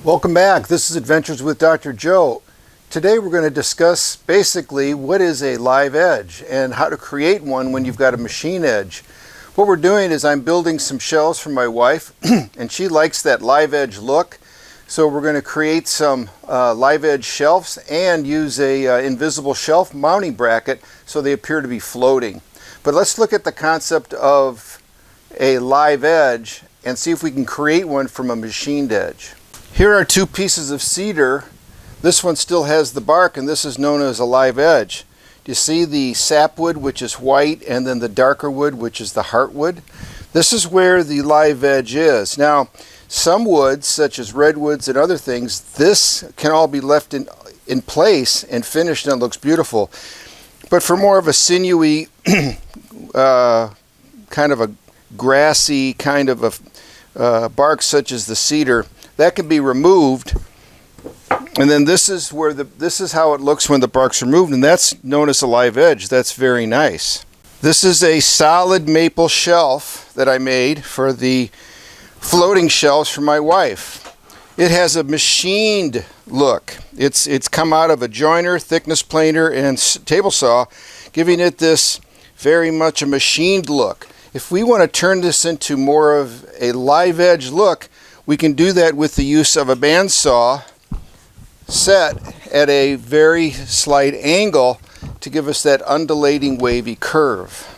Welcome back. This is Adventures with Dr. Joe. Today we're going to discuss basically what is a live edge and how to create one when you've got a machine edge. What we're doing is I'm building some shelves for my wife and she likes that live edge look. So we're going to create some live edge shelves and use a invisible shelf mounting bracket so they appear to be floating. But let's look at the concept of a live edge and see if we can create one from a machined edge. Here are two pieces of cedar. This one still has the bark and this is known as a live edge. Do you see the sapwood, which is white, and then the darker wood, which is the heartwood? This is where the live edge is. Now, some woods, such as redwoods and other things, this can all be left in place and finished and it looks beautiful. But for more of a sinewy, kind of a grassy kind of a bark such as the cedar, that can be removed, and then this is how it looks when the bark's removed, and that's known as a live edge. That's very nice. This is a solid maple shelf that I made for the floating shelves for my wife. It has a machined look. It's come out of a joiner, thickness planer, and table saw, giving it this very much a machined look. If we want to turn this into more of a live edge look, we can do that with the use of a bandsaw set at a very slight angle to give us that undulating wavy curve.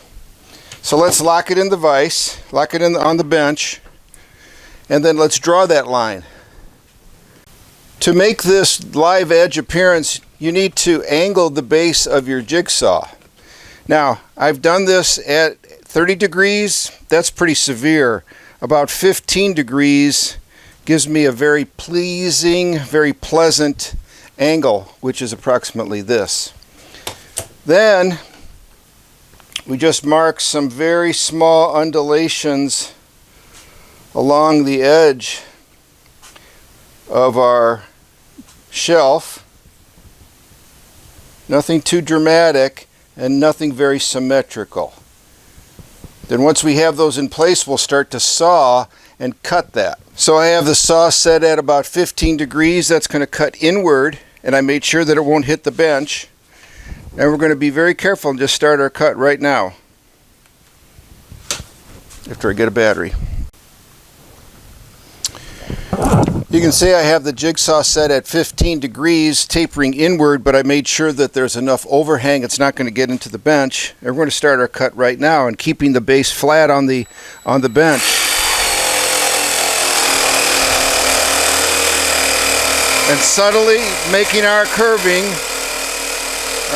So let's lock it in the vise, lock it in on the bench, and then let's draw that line. To make this live edge appearance, you need to angle the base of your jigsaw. Now, I've done this at 30 degrees, that's pretty severe. About 15 degrees gives me a very pleasing, very pleasant angle, which is approximately this. Then we just mark some very small undulations along the edge of our shelf. Nothing too dramatic and nothing very symmetrical. Then once we have those in place, we'll start to saw and cut that. So I have the saw set at about 15 degrees. That's going to cut inward, and I made sure that it won't hit the bench. And we're going to be very careful and just start our cut right now after I get a battery. You can see I have the jigsaw set at 15 degrees, tapering inward, but I made sure that there's enough overhang it's not going to get into the bench. And we're going to start our cut right now and keeping the base flat on the bench. And subtly making our curving,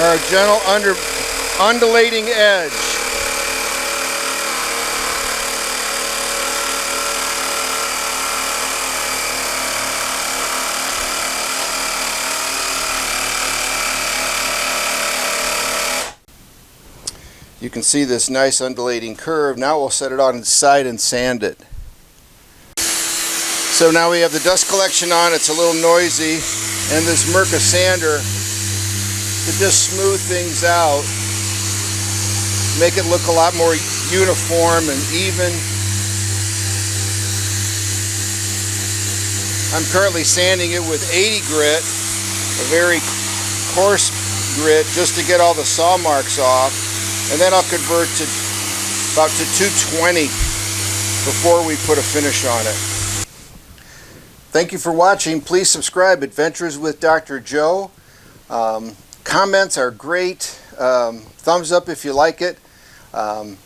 our gentle undulating edge. You can see this nice undulating curve. Now we'll set it on its side and sand it. So now we have the dust collection on. It's a little noisy, and this Mirka sander to just smooth things out, make it look a lot more uniform and even. I'm currently sanding it with 80 grit, a very coarse grit, just to get all the saw marks off. And then I'll convert to about to 220 before we put a finish on it. Thank you for watching. Please subscribe, Adventures with Dr. Joe. Comments are great. Thumbs up if you like it. And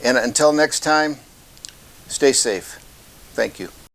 until next time, stay safe. Thank you.